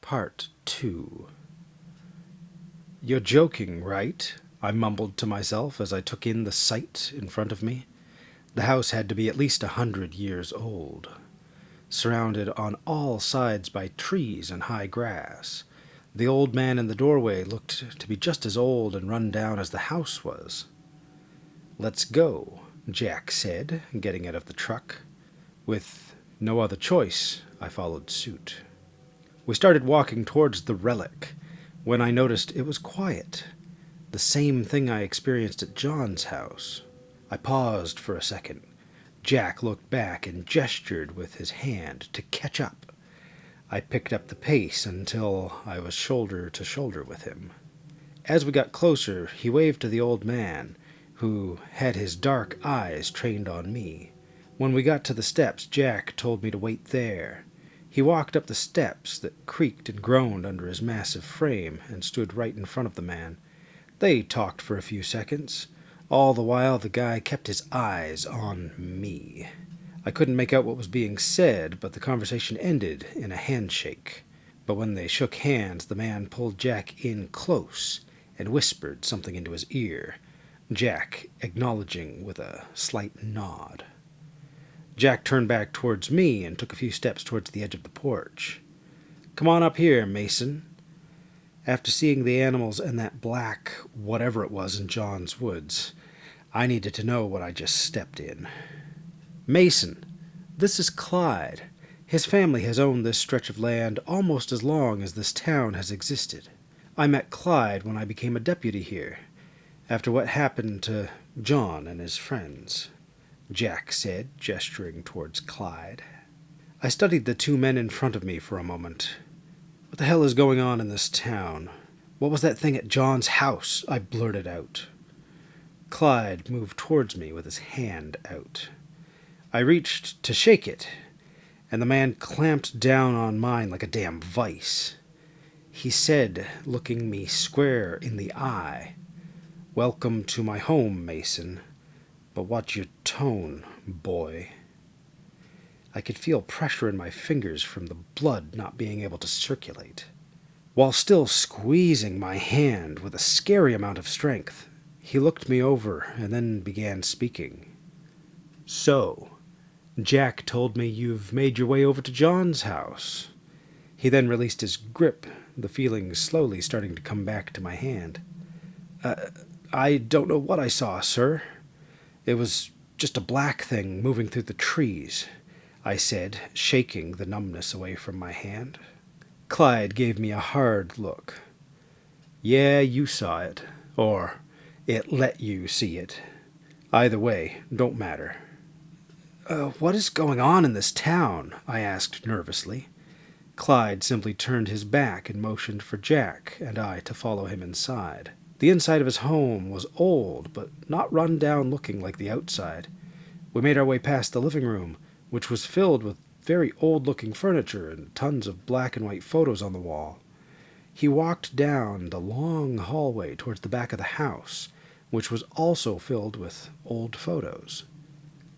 Part 2. "You're joking, right?" I mumbled to myself as I took in the sight in front of me. The house had to be at least 100 years old, surrounded on all sides by trees and high grass. The old man in the doorway looked to be just as old and run down as the house was. "Let's go," Jack said, getting out of the truck. With no other choice, I followed suit. We started walking towards the relic when I noticed it was quiet. The same thing I experienced at John's house. I paused for a second. Jack looked back and gestured with his hand to catch up. I picked up the pace until I was shoulder to shoulder with him. As we got closer, he waved to the old man, who had his dark eyes trained on me. When we got to the steps, Jack told me to wait there. He walked up the steps that creaked and groaned under his massive frame and stood right in front of the man. They talked for a few seconds. All the while the guy kept his eyes on me. I couldn't make out what was being said, but the conversation ended in a handshake. But when they shook hands, the man pulled Jack in close and whispered something into his ear, Jack acknowledging with a slight nod. Jack turned back towards me and took a few steps towards the edge of the porch. "Come on up here, Mason." After seeing the animals and that black whatever it was in John's woods, I needed to know what I just stepped in. "Mason, this is Clyde. His family has owned this stretch of land almost as long as this town has existed. I met Clyde when I became a deputy here, after what happened to John and his friends," Jack said, gesturing towards Clyde. I studied the two men in front of me for a moment. "What the hell is going on in this town? What was that thing at John's house?" I blurted out. Clyde moved towards me with his hand out. I reached to shake it, and the man clamped down on mine like a damn vice. He said, looking me square in the eye, "Welcome to my home, Mason, but watch your tone, boy." I could feel pressure in my fingers from the blood not being able to circulate. While still squeezing my hand with a scary amount of strength, he looked me over and then began speaking. "So, Jack told me you've made your way over to John's house." He then released his grip, the feeling slowly starting to come back to my hand. I don't know what I saw, sir. It was just a black thing moving through the trees," I said, shaking the numbness away from my hand. Clyde gave me a hard look. "Yeah, you saw it. Or it let you see it. Either way, don't matter." What is going on in this town?" I asked nervously. Clyde simply turned his back and motioned for Jack and I to follow him inside. The inside of his home was old, but not run down looking like the outside. We made our way past the living room, which was filled with very old-looking furniture and tons of black and white photos on the wall. He walked down the long hallway towards the back of the house, which was also filled with old photos.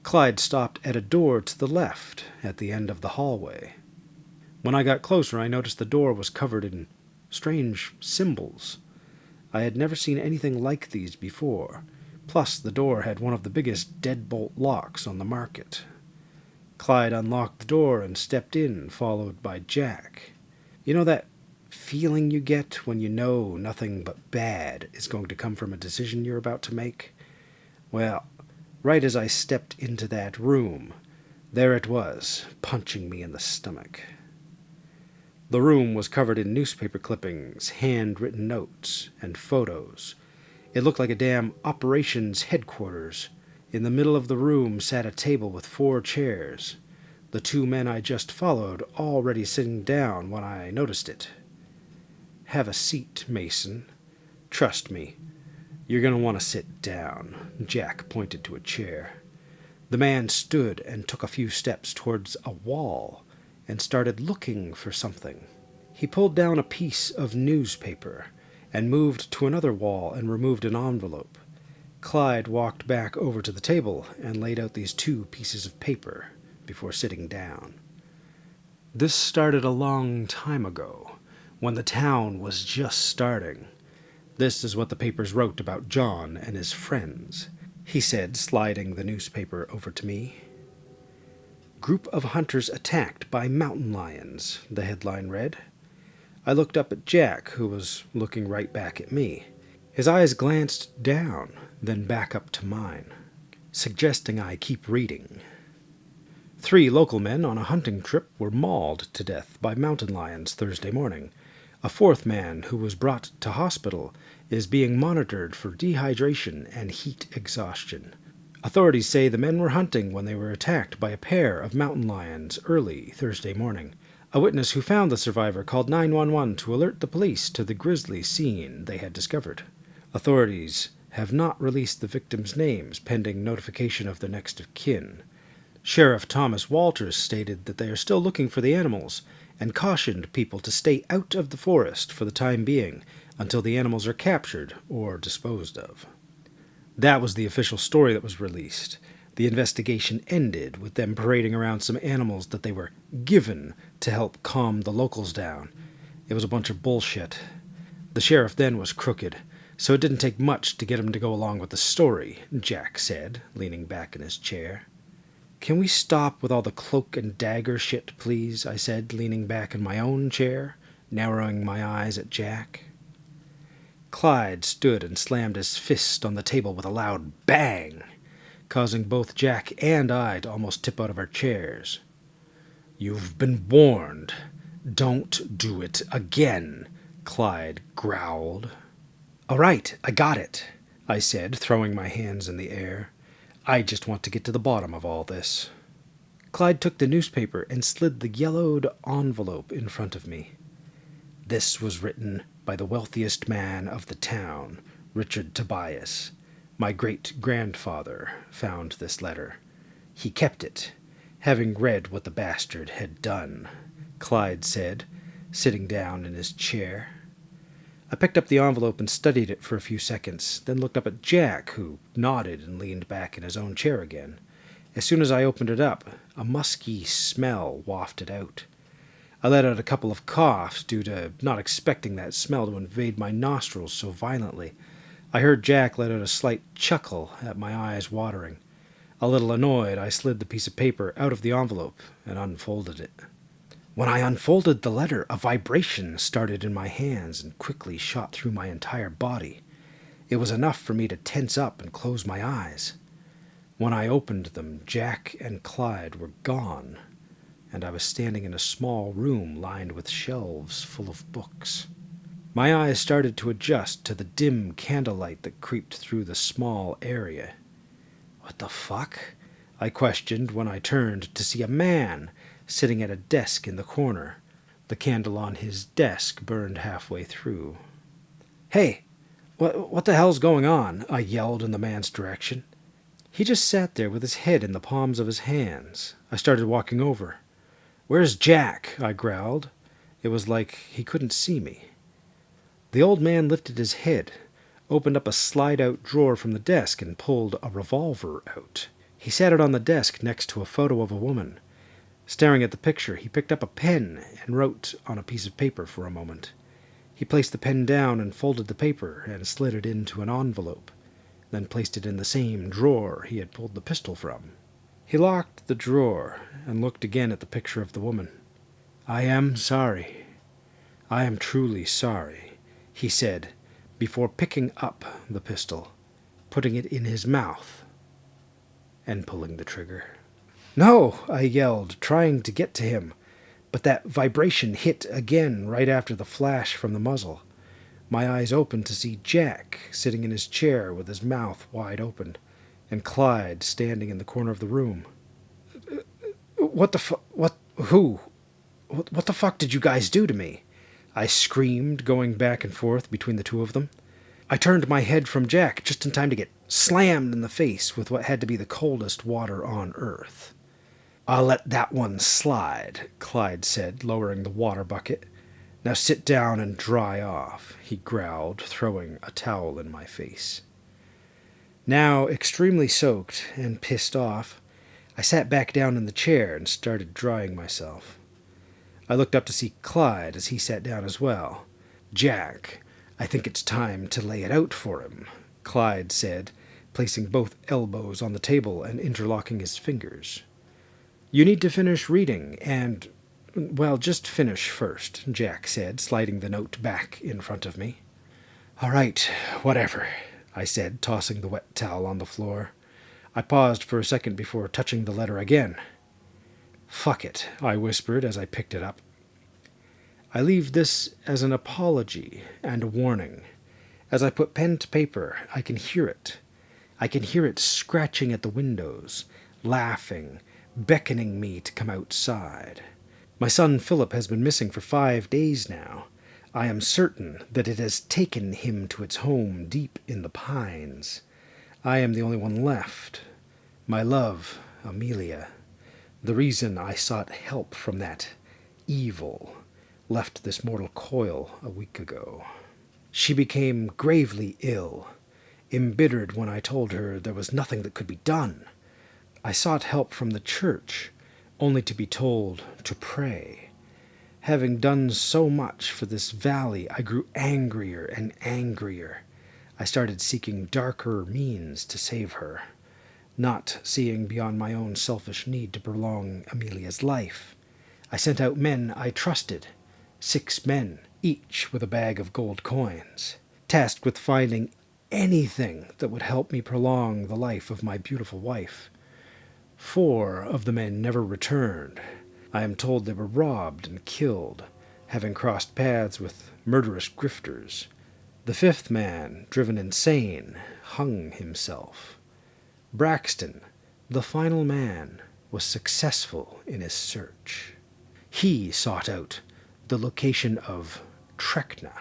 Clyde stopped at a door to the left at the end of the hallway. When I got closer, I noticed the door was covered in strange symbols. I had never seen anything like these before. Plus, the door had one of the biggest deadbolt locks on the market. Clyde unlocked the door and stepped in, followed by Jack. You know that feeling you get when you know nothing but bad is going to come from a decision you're about to make? Well, right as I stepped into that room, there it was, punching me in the stomach. The room was covered in newspaper clippings, handwritten notes, and photos. It looked like a damn operations headquarters. In the middle of the room sat a table with 4 chairs. The two men I just followed already sitting down when I noticed it. "Have a seat, Mason. Trust me, you're going to want to sit down." Jack pointed to a chair. The man stood and took a few steps towards a wall and started looking for something. He pulled down a piece of newspaper and moved to another wall and removed an envelope. Clyde walked back over to the table and laid out these 2 pieces of paper before sitting down. "This started a long time ago, when the town was just starting. This is what the papers wrote about John and his friends, he said, sliding the newspaper over to me. Group of hunters attacked by mountain lions, the headline read. I looked up at Jack, who was looking right back at me. His eyes glanced down, then back up to mine, suggesting I keep reading. 3 local men on a hunting trip were mauled to death by mountain lions Thursday morning. A 4th man, who was brought to hospital, is being monitored for dehydration and heat exhaustion. Authorities say the men were hunting when they were attacked by a pair of mountain lions early Thursday morning. A witness who found the survivor called 911 to alert the police to the grisly scene they had discovered. Authorities have not released the victims' names pending notification of their next of kin. Sheriff Thomas Walters stated that they are still looking for the animals and cautioned people to stay out of the forest for the time being until the animals are captured or disposed of. That was the official story that was released. The investigation ended with them parading around some animals that they were given to help calm the locals down. It was a bunch of bullshit. The sheriff then was crooked, so it didn't take much to get him to go along with the story, Jack said, leaning back in his chair. Can we stop with all the cloak and dagger shit, please? I said, leaning back in my own chair, narrowing my eyes at Jack. Clyde stood and slammed his fist on the table with a loud bang, causing both Jack and I to almost tip out of our chairs. You've been warned. Don't do it again, Clyde growled. All right, I got it, I said, throwing my hands in the air. I just want to get to the bottom of all this. Clyde took the newspaper and slid the yellowed envelope in front of me. This was written by the wealthiest man of the town, Richard Tobias. My great-grandfather found this letter. He kept it, having read what the bastard had done, Clyde said, sitting down in his chair. I picked up the envelope and studied it for a few seconds, then looked up at Jack, who nodded and leaned back in his own chair again. As soon as I opened it up, a musky smell wafted out. I let out a couple of coughs due to not expecting that smell to invade my nostrils so violently. I heard Jack let out a slight chuckle at my eyes watering. A little annoyed, I slid the piece of paper out of the envelope and unfolded it. When I unfolded the letter, a vibration started in my hands and quickly shot through my entire body. It was enough for me to tense up and close my eyes. When I opened them, Jack and Clyde were gone, and I was standing in a small room lined with shelves full of books. My eyes started to adjust to the dim candlelight that creeped through the small area. What the fuck? I questioned when I turned to see a man sitting at a desk in the corner. The candle on his desk burned halfway through. Hey, what the hell's going on? I yelled in the man's direction. He just sat there with his head in the palms of his hands. I started walking over. Where's Jack? I growled. It was like he couldn't see me. The old man lifted his head, opened up a slide-out drawer from the desk, and pulled a revolver out. He sat it on the desk next to a photo of a woman. Staring at the picture, he picked up a pen and wrote on a piece of paper for a moment. He placed the pen down and folded the paper and slid it into an envelope, then placed it in the same drawer he had pulled the pistol from. He locked the drawer and looked again at the picture of the woman. I am sorry. I am truly sorry, he said, before picking up the pistol, putting it in his mouth, and pulling the trigger. No, I yelled, trying to get to him, but that vibration hit again right after the flash from the muzzle. My eyes opened to see Jack sitting in his chair with his mouth wide open, and Clyde standing in the corner of the room. What the fuck did you guys do to me? I screamed, going back and forth between the two of them. I turned my head from Jack just in time to get slammed in the face with what had to be the coldest water on Earth. I'll let that one slide, Clyde said, lowering the water bucket. Now sit down and dry off, he growled, throwing a towel in my face. Now extremely soaked and pissed off, I sat back down in the chair and started drying myself. I looked up to see Clyde as he sat down as well. "Jack, I think it's time to lay it out for him," Clyde said, placing both elbows on the table and interlocking his fingers. "You need to finish reading, and, well, just finish first," Jack said, sliding the note back in front of me. "All right, whatever," I said, tossing the wet towel on the floor. I paused for a second before touching the letter again. "Fuck it," I whispered as I picked it up. "I leave this as an apology and a warning. As I put pen to paper, I can hear it. I can hear it scratching at the windows, laughing, beckoning me to come outside. My son Philip has been missing for 5 days now. I am certain that it has taken him to its home deep in the pines. I am the only one left. My love, Amelia. The reason I sought help from that evil left this mortal coil a week ago. She became gravely ill, embittered when I told her there was nothing that could be done. I sought help from the church, only to be told to pray. Having done so much for this valley, I grew angrier and angrier. I started seeking darker means to save her, not seeing beyond my own selfish need to prolong Amelia's life. I sent out men I trusted, 6 men, each with a bag of gold coins, tasked with finding anything that would help me prolong the life of my beautiful wife. 4 of the men never returned. I am told they were robbed and killed, having crossed paths with murderous grifters. The 5th man, driven insane, hung himself. Braxton, the final man, was successful in his search. He sought out the location of Trekna.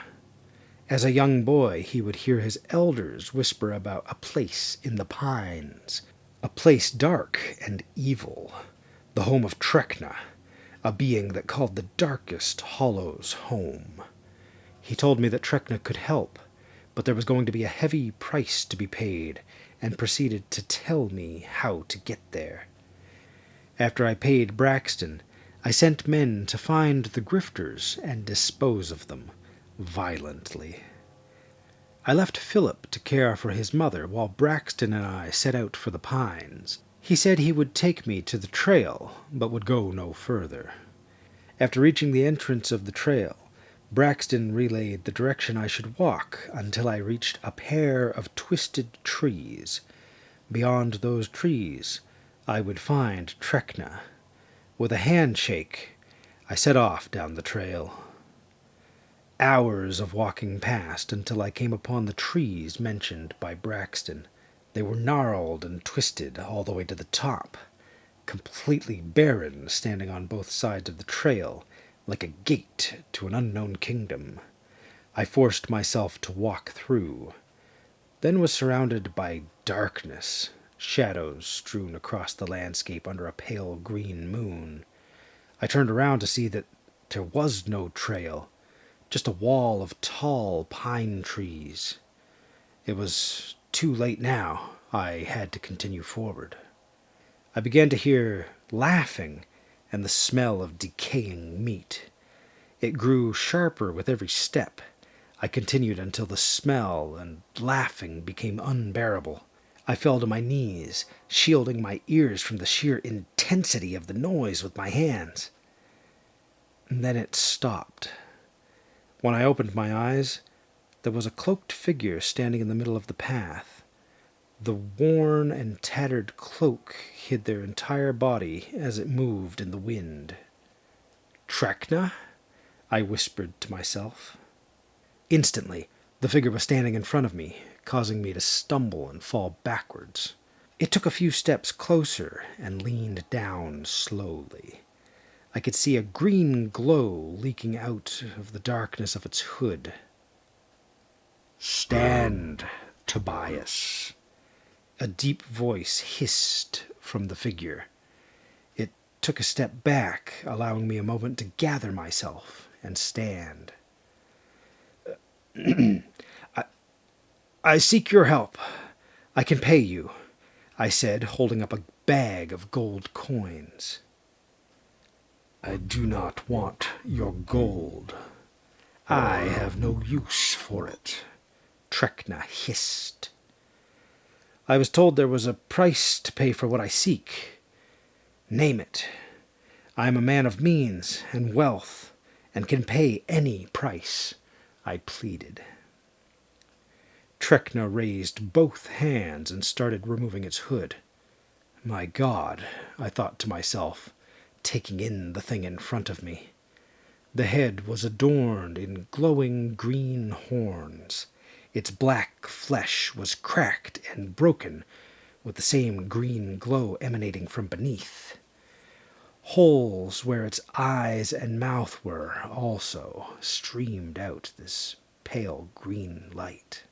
As a young boy, he would hear his elders whisper about a place in the pines, a place dark and evil, the home of Trekna, a being that called the darkest hollows home. He told me that Trekna could help, but there was going to be a heavy price to be paid, and proceeded to tell me how to get there. After I paid Braxton, I sent men to find the grifters and dispose of them violently. I left Philip to care for his mother while Braxton and I set out for the pines. He said he would take me to the trail, but would go no further. After reaching the entrance of the trail, Braxton relayed the direction I should walk until I reached a pair of twisted trees. Beyond those trees, I would find Trekna. With a handshake, I set off down the trail. Hours of walking passed until I came upon the trees mentioned by Braxton. They were gnarled and twisted all the way to the top, completely barren, standing on both sides of the trail, like a gate to an unknown kingdom. I forced myself to walk through, then was surrounded by darkness, shadows strewn across the landscape under a pale green moon. I turned around to see that there was no trail, just a wall of tall pine trees. It was too late now. I had to continue forward. I began to hear laughing and the smell of decaying meat. It grew sharper with every step. I continued until the smell and laughing became unbearable. I fell to my knees, shielding my ears from the sheer intensity of the noise with my hands. And then it stopped. When I opened my eyes, there was a cloaked figure standing in the middle of the path. The worn and tattered cloak hid their entire body as it moved in the wind. "Trekna?" I whispered to myself. Instantly, the figure was standing in front of me, causing me to stumble and fall backwards. It took a few steps closer and leaned down slowly. I could see a green glow leaking out of the darkness of its hood. "Stand, Tobias." A deep voice hissed from the figure. It took a step back, allowing me a moment to gather myself and stand. I seek your help. I can pay you," I said, holding up a bag of gold coins. I do not want your gold. I have no use for it, Trekna hissed. I was told there was a price to pay for what I seek. Name it. I am a man of means and wealth, and can pay any price, I pleaded. Trekna raised both hands and started removing its hood. My God, I thought to myself, taking in the thing in front of me. The head was adorned in glowing green horns. Its black flesh was cracked and broken, with the same green glow emanating from beneath. Holes where its eyes and mouth were also streamed out this pale green light.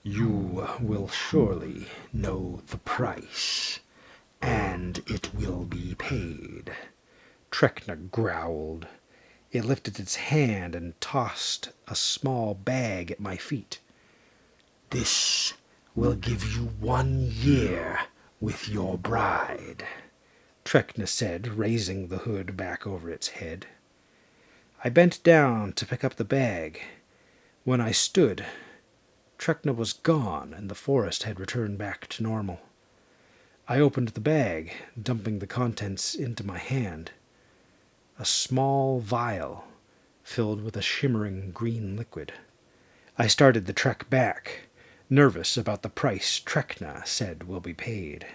You will surely know the price, and it will be paid, Trekna growled. It lifted its hand and tossed a small bag at my feet. This will give you 1 year with your bride, Trekna said, raising the hood back over its head. I bent down to pick up the bag. When I stood, Trekna was gone, and the forest had returned back to normal. I opened the bag, dumping the contents into my hand. A small vial filled with a shimmering green liquid. I started the trek back, nervous about the price Trekna said will be paid.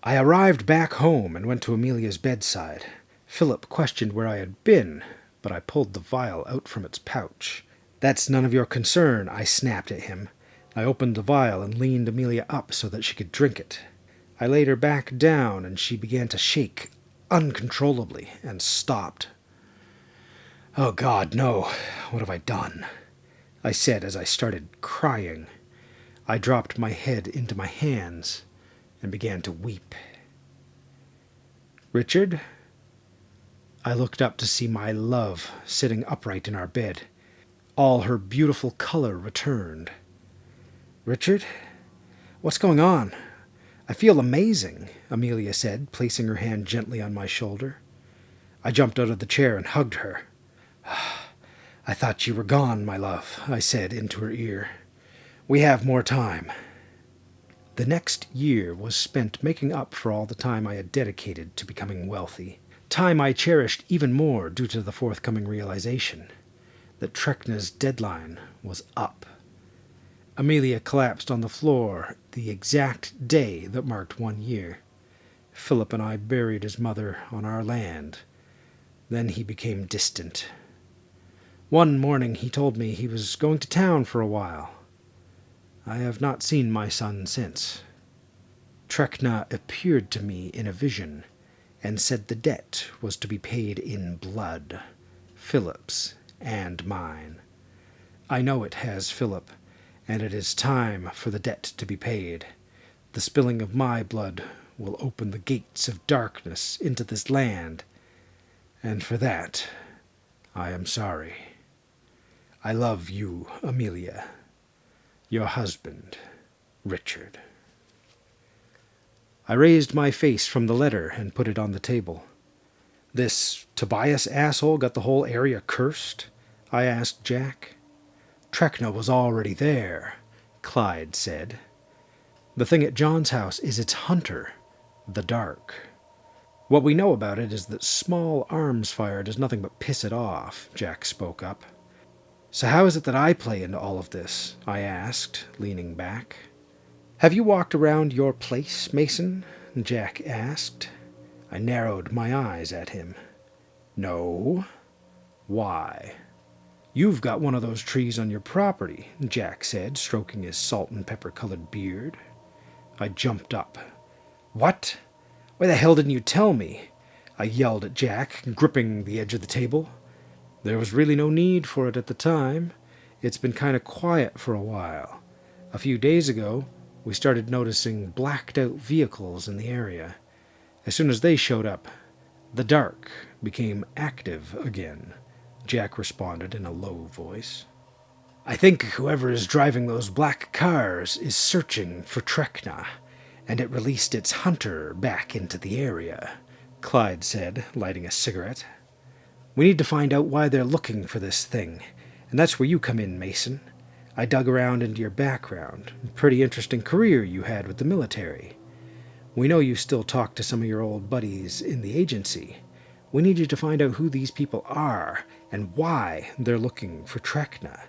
I arrived back home and went to Amelia's bedside. Philip questioned where I had been, but I pulled the vial out from its pouch. That's none of your concern, I snapped at him. I opened the vial and leaned Amelia up so that she could drink it. I laid her back down, and she began to shake uncontrollably and stopped. Oh God, no. What have I done? I said as I started crying. I dropped my head into my hands and began to weep. Richard? I looked up to see my love sitting upright in our bed. All her beautiful color returned. Richard? What's going on? I feel amazing, Amelia said, placing her hand gently on my shoulder. I jumped out of the chair and hugged her. I thought you were gone, my love, I said into her ear. We have more time. The next year was spent making up for all the time I had dedicated to becoming wealthy. Time I cherished even more due to the forthcoming realization that Trekna's deadline was up. Amelia collapsed on the floor the exact day that marked 1 year. Philip and I buried his mother on our land. Then he became distant. One morning he told me he was going to town for a while. I have not seen my son since. Trekna appeared to me in a vision and said the debt was to be paid in blood, Philip's and mine. I know it has, Philip, and it is time for the debt to be paid. The spilling of my blood will open the gates of darkness into this land, and for that I am sorry. I love you, Amelia. Your husband, Richard. I raised my face from the letter and put it on the table. This Tobias asshole got the whole area cursed? I asked Jack. Trekna was already there, Clyde said. The thing at John's house is its hunter, the Dark. What we know about it is that small arms fire does nothing but piss it off, Jack spoke up. So how is it that I play into all of this? I asked, leaning back. Have you walked around your place, Mason? Jack asked. I narrowed my eyes at him. No. Why? You've got one of those trees on your property, Jack said, stroking his salt and pepper-colored beard. I jumped up. What? Why the hell didn't you tell me? I yelled at Jack, gripping the edge of the table. There was really no need for it at the time. It's been kind of quiet for a while. A few days ago, we started noticing blacked-out vehicles in the area. As soon as they showed up, the Dark became active again, Jack responded in a low voice. I think whoever is driving those black cars is searching for Trekna, and it released its hunter back into the area, Clyde said, lighting a cigarette. We need to find out why they're looking for this thing, and that's where you come in, Mason. I dug around into your background. Pretty interesting career you had with the military. We know you still talk to some of your old buddies in the agency. We need you to find out who these people are and why they're looking for Trekna,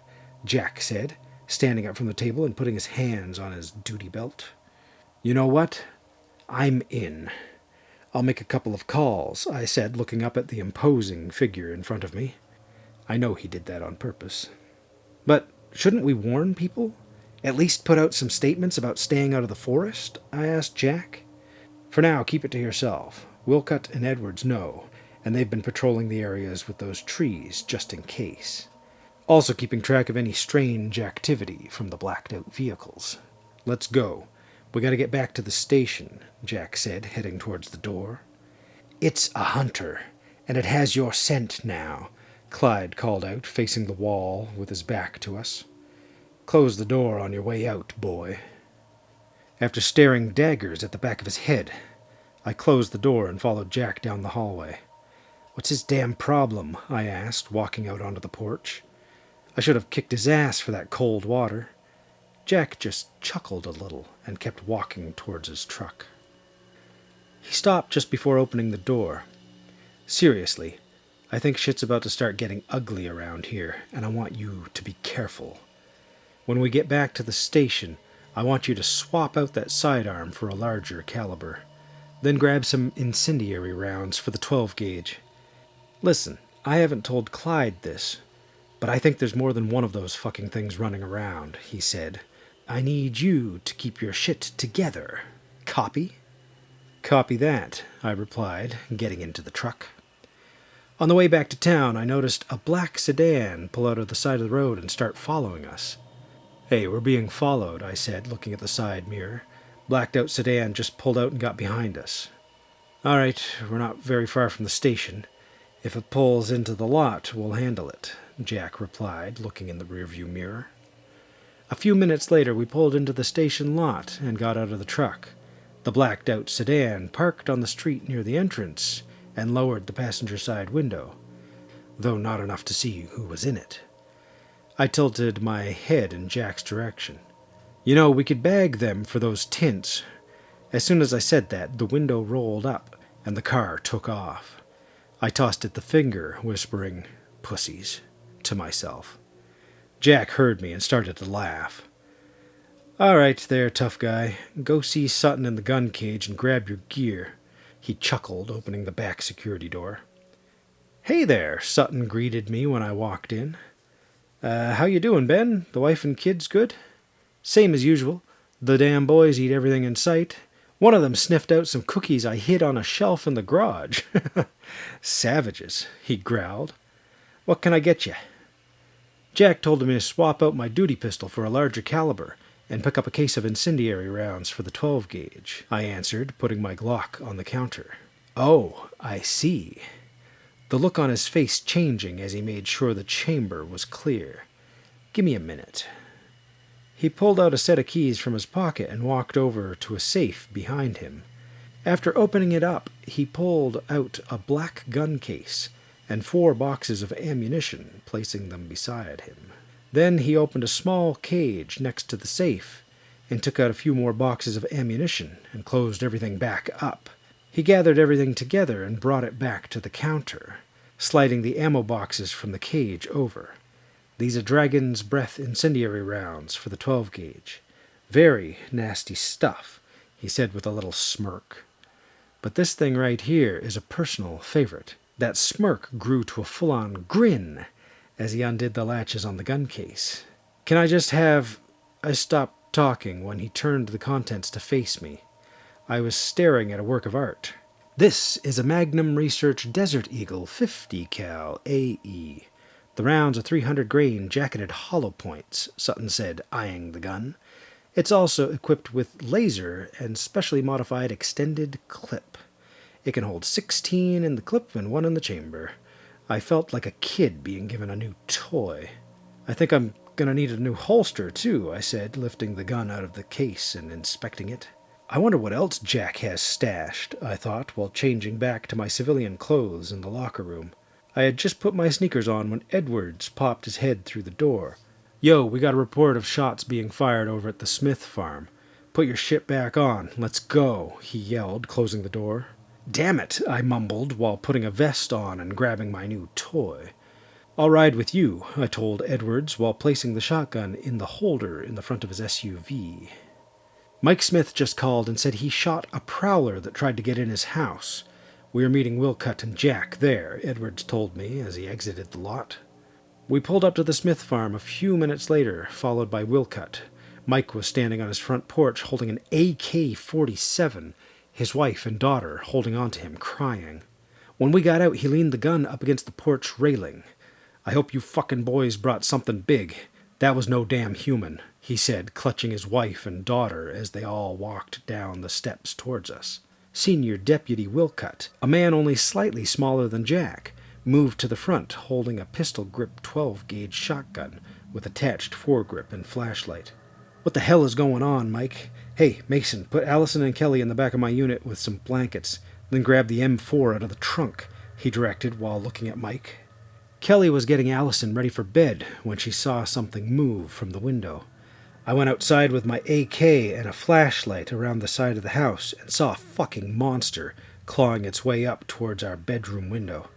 Jack said, standing up from the table and putting his hands on his duty belt. You know what? I'm in. I'll make a couple of calls, I said, looking up at the imposing figure in front of me. I know he did that on purpose. But shouldn't we warn people? At least put out some statements about staying out of the forest? I asked Jack. For now, keep it to yourself. Wilcott and Edwards know, and they've been patrolling the areas with those trees just in case. Also keeping track of any strange activity from the blacked-out vehicles. Let's go. We gotta get back to the station, Jack said, heading towards the door. It's a hunter, and it has your scent now, Clyde called out, facing the wall with his back to us. Close the door on your way out, boy. After staring daggers at the back of his head, I closed the door and followed Jack down the hallway. What's his damn problem? I asked, walking out onto the porch. I should have kicked his ass for that cold water. Jack just chuckled a little and kept walking towards his truck. He stopped just before opening the door. Seriously, I think shit's about to start getting ugly around here, and I want you to be careful. When we get back to the station, I want you to swap out that sidearm for a larger caliber. Then grab some incendiary rounds for the 12-gauge. Listen, I haven't told Clyde this, but I think there's more than one of those fucking things running around, he said. I need you to keep your shit together. Copy? Copy that, I replied, getting into the truck. On the way back to town, I noticed a black sedan pull out of the side of the road and start following us. Hey, we're being followed, I said, looking at the side mirror. Blacked-out sedan just pulled out and got behind us. All right, we're not very far from the station. If it pulls into the lot, we'll handle it, Jack replied, looking in the rearview mirror. A few minutes later, we pulled into the station lot and got out of the truck. The blacked-out sedan parked on the street near the entrance and lowered the passenger side window, though not enough to see who was in it. I tilted my head in Jack's direction. You know, we could bag them for those tints. As soon as I said that, the window rolled up and the car took off. I tossed it the finger, whispering, "Pussies," to myself. Jack heard me and started to laugh. All right there, tough guy. Go see Sutton in the gun cage and grab your gear. He chuckled, opening the back security door. Hey there, Sutton greeted me when I walked in. How you doing, Ben? The wife and kids good? Same as usual. The damn boys eat everything in sight. One of them sniffed out some cookies I hid on a shelf in the garage. Savages, he growled. What can I get you? Jack told me to swap out my duty pistol for a larger caliber and pick up a case of incendiary rounds for the 12-gauge, I answered, putting my Glock on the counter. Oh, I see. The look on his face changing as he made sure the chamber was clear. Give me a minute. He pulled out a set of keys from his pocket and walked over to a safe behind him. After opening it up, he pulled out a black gun case and 4 boxes of ammunition, placing them beside him. Then he opened a small cage next to the safe and took out a few more boxes of ammunition and closed everything back up. He gathered everything together and brought it back to the counter, sliding the ammo boxes from the cage over. These are Dragon's Breath incendiary rounds for the 12-gauge. Very nasty stuff, he said with a little smirk. But this thing right here is a personal favorite. That smirk grew to a full-on grin as he undid the latches on the gun case. Can I just have... I stopped talking when he turned the contents to face me. I was staring at a work of art. This is a Magnum Research Desert Eagle 50 cal AE. The rounds are 300 grain jacketed hollow points, Sutton said, eyeing the gun. It's also equipped with laser and specially modified extended clip. It can hold 16 in the clip and 1 in the chamber. I felt like a kid being given a new toy. I think I'm gonna need a new holster, too, I said, lifting the gun out of the case and inspecting it. I wonder what else Jack has stashed, I thought, while changing back to my civilian clothes in the locker room. I had just put my sneakers on when Edwards popped his head through the door. "Yo, we got a report of shots being fired over at the Smith farm. Put your shit back on. Let's go," he yelled, closing the door. "Damn it," I mumbled while putting a vest on and grabbing my new toy. "I'll ride with you," I told Edwards while placing the shotgun in the holder in the front of his SUV. Mike Smith just called and said he shot a prowler that tried to get in his house. "We are meeting Wilcott and Jack there," Edwards told me as he exited the lot. We pulled up to the Smith farm a few minutes later, followed by Wilcott. Mike was standing on his front porch holding an AK-47, his wife and daughter holding on to him, crying. When we got out, he leaned the gun up against the porch railing. "I hope you fucking boys brought something big. That was no damn human," he said, clutching his wife and daughter as they all walked down the steps towards us. Senior Deputy Wilcott, a man only slightly smaller than Jack, moved to the front holding a pistol-grip 12-gauge shotgun with attached foregrip and flashlight. "What the hell is going on, Mike? Hey, Mason, put Allison and Kelly in the back of my unit with some blankets, then grab the M4 out of the trunk," he directed while looking at Mike. Kelly was getting Allison ready for bed when she saw something move from the window. I went outside with my AK and a flashlight around the side of the house and saw a fucking monster clawing its way up towards our bedroom window.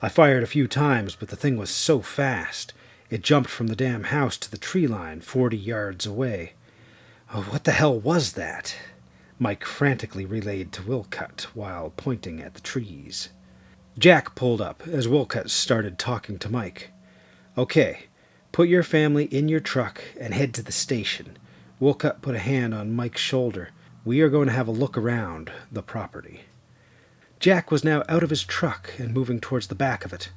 I fired a few times, but the thing was so fast. It jumped from the damn house to the tree line 40 yards away. "Oh, what the hell was that?" Mike frantically relayed to Wilcott while pointing at the trees. Jack pulled up as Wilcott started talking to Mike. "Okay, put your family in your truck and head to the station." Wilcott put a hand on Mike's shoulder. "We are going to have a look around the property." Jack was now out of his truck and moving towards the back of it.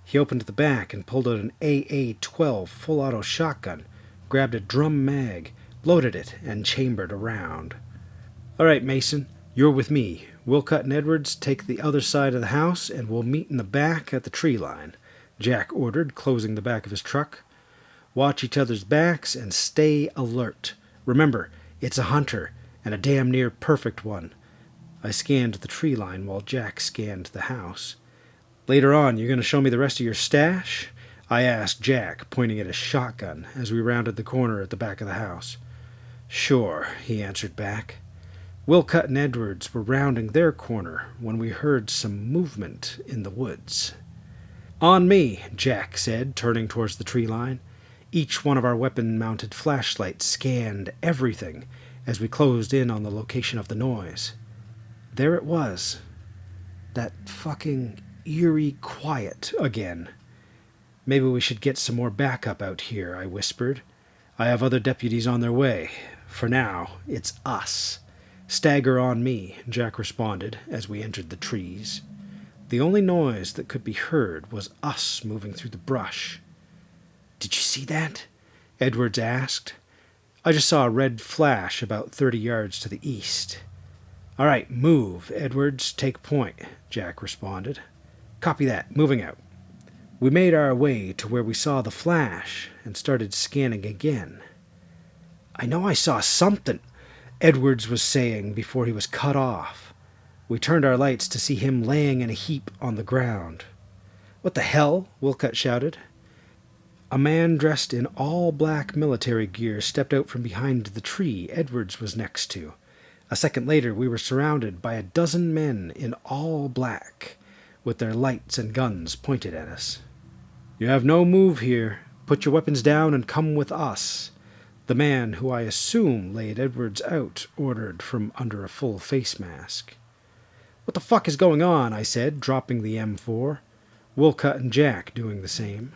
He opened the back and pulled out an AA-12 full-auto shotgun, grabbed a drum mag, loaded it, and chambered a round. "All right, Mason, you're with me. Wilcott and Edwards take the other side of the house, and we'll meet in the back at the tree line," Jack ordered, closing the back of his truck. "Watch each other's backs and stay alert. Remember, it's a hunter, and a damn near perfect one." I scanned the tree line while Jack scanned the house. "Later on, you're going to show me the rest of your stash?" I asked Jack, pointing at his shotgun as we rounded the corner at the back of the house. "Sure," he answered back. Wilcott and Edwards were rounding their corner when we heard some movement in the woods. "On me," Jack said, turning towards the tree line. Each one of our weapon-mounted flashlights scanned everything as we closed in on the location of the noise. There it was. That fucking eerie quiet again. "Maybe we should get some more backup out here," I whispered. "I have other deputies on their way. For now, it's us." "Stagger on me," Jack responded as we entered the trees. The only noise that could be heard was us moving through the brush. "Did you see that?" Edwards asked. "I just saw a red flash about 30 yards to the east." "All right, move, Edwards. Take point," Jack responded. "Copy that. Moving out." We made our way to where we saw the flash and started scanning again. "I know I saw something," Edwards was saying before he was cut off. We turned our lights to see him laying in a heap on the ground. "What the hell?" Wilcott shouted. A man dressed in all black military gear stepped out from behind the tree Edwards was next to. A second later, we were surrounded by a dozen men in all black, with their lights and guns pointed at us. "You have no move here. Put your weapons down and come with us," the man, who I assume laid Edwards out, ordered from under a full face mask. "What the fuck is going on?" I said, dropping the M4. Wilcott and Jack doing the same.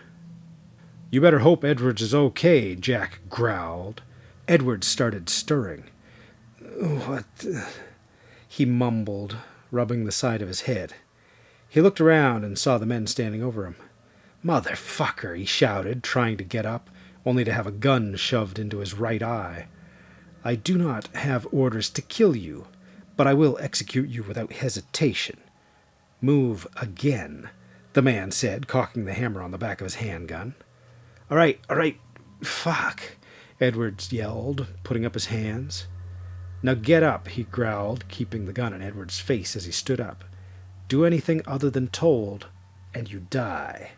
"You better hope Edwards is okay," Jack growled. Edwards started stirring. "What?" he mumbled, rubbing the side of his head. He looked around and saw the men standing over him. "Motherfucker," he shouted, trying to get up, only to have a gun shoved into his right eye. "I do not have orders to kill you, but I will execute you without hesitation." "Move again," the man said, cocking the hammer on the back of his handgun. All right, fuck," Edwards yelled, putting up his hands. "Now get up," he growled, keeping the gun in Edward's face as he stood up. "Do anything other than told, and you die.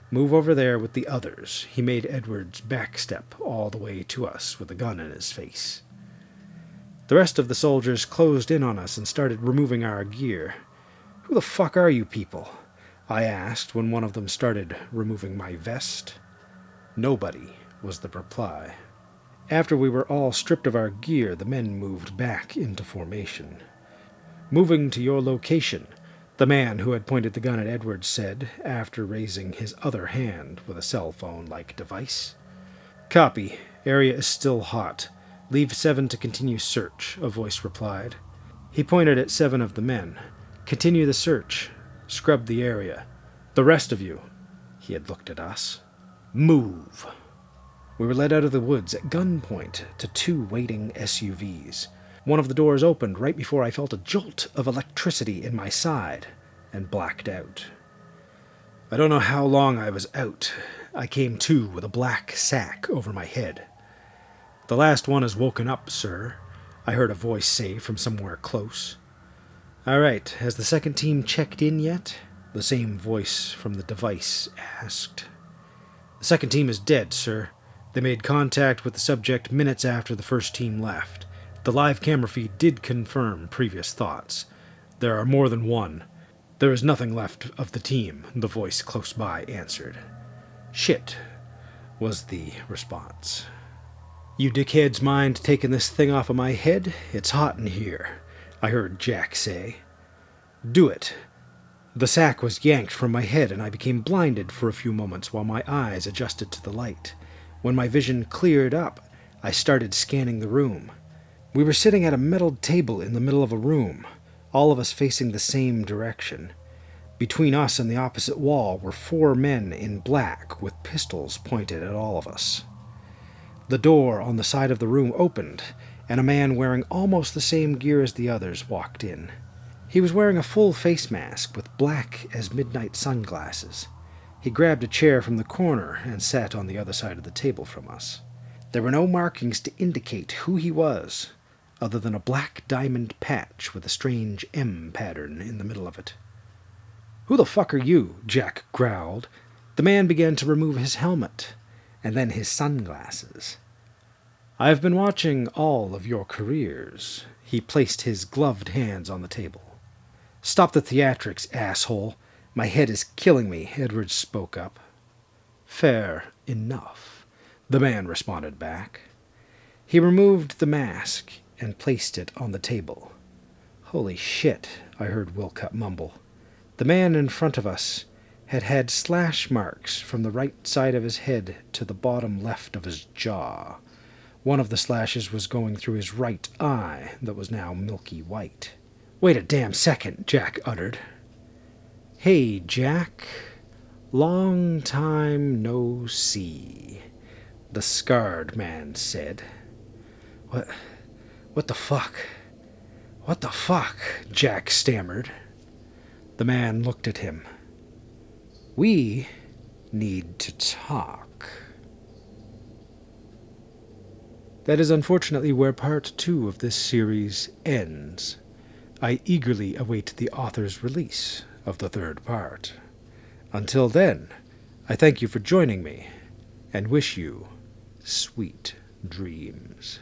Move over there with the others." He made Edward's back step all the way to us with the gun in his face. The rest of the soldiers closed in on us and started removing our gear. "Who the fuck are you people?" I asked when one of them started removing my vest. "Nobody," was the reply. After we were all stripped of our gear, the men moved back into formation. "Moving to your location," the man who had pointed the gun at Edward said, after raising his other hand with a cell phone-like device. "Copy. Area is still hot. Leave 7 to continue search," a voice replied. He pointed at 7 of the men. "Continue the search. Scrub the area. The rest of you," he had looked at us, "move." We were led out of the woods at gunpoint to 2 waiting SUVs. One of the doors opened right before I felt a jolt of electricity in my side and blacked out. I don't know how long I was out. I came to with a black sack over my head. "The last one has woken up, sir," I heard a voice say from somewhere close. "All right, has the second team checked in yet?" the same voice from the device asked. "The second team is dead, sir. They made contact with the subject minutes after the first team left. The live camera feed did confirm previous thoughts. There are more than one. There is nothing left of the team," the voice close by answered. "Shit," was the response. "You dickheads mind taking this thing off of my head? It's hot in here," I heard Jack say. "Do it." The sack was yanked from my head and I became blinded for a few moments while my eyes adjusted to the light. When my vision cleared up, I started scanning the room. We were sitting at a metal table in the middle of a room, all of us facing the same direction. Between us and the opposite wall were 4 men in black with pistols pointed at all of us. The door on the side of the room opened, and a man wearing almost the same gear as the others walked in. He was wearing a full face mask with black as midnight sunglasses. He grabbed a chair from the corner and sat on the other side of the table from us. There were no markings to indicate who he was, other than a black diamond patch with a strange M pattern in the middle of it. "Who the fuck are you?" Jack growled. The man began to remove his helmet, and then his sunglasses. "I've been watching all of your careers." He placed his gloved hands on the table. "Stop the theatrics, asshole. My head is killing me," Edwards spoke up. "Fair enough," the man responded back. He removed the mask and placed it on the table. "Holy shit," I heard Wilcutt mumble. The man in front of us had had slash marks from the right side of his head to the bottom left of his jaw. One of the slashes was going through his right eye that was now milky white. "Wait a damn second," Jack uttered. "Hey, Jack. Long time no see," the scarred man said. What the fuck? What the fuck?" Jack stammered. The man looked at him. "We need to talk." That is unfortunately where part 2 of this series ends. I eagerly await the author's release of the 3rd part. Until then, I thank you for joining me, and wish you sweet dreams.